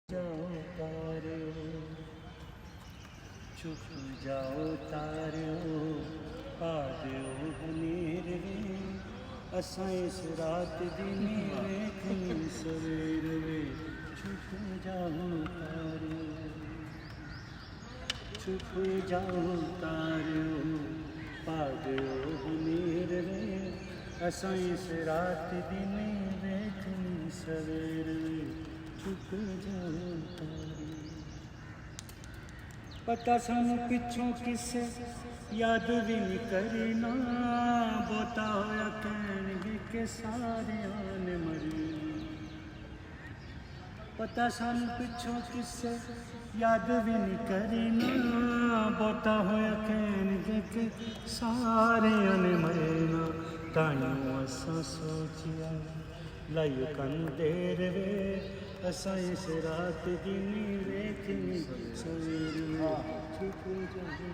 जाओ तारो, चुप जाओ तारो, पा दियो हनेर वे, असां इस रात दी वेखनी सवेर वे। चुप जाओ तारो, चुप जाओ तारो, पा दियो हनेर वे, असां इस रात दी वेखनी सवेर वे। चुप जाओ तारो, पता सानू पिछों किसे याद भी नहीं करना, बोता होया कहणगे कि सारियां ने मरी। पता सानू पिछों किसे याद भी नहीं करना, बोता होया कहणगे कि सारियां ने मरना। ताइयों असां सोचिया लाइयो कन देर वे, असां इस रात दी वेखनी सवेर वे। चुप जाओ।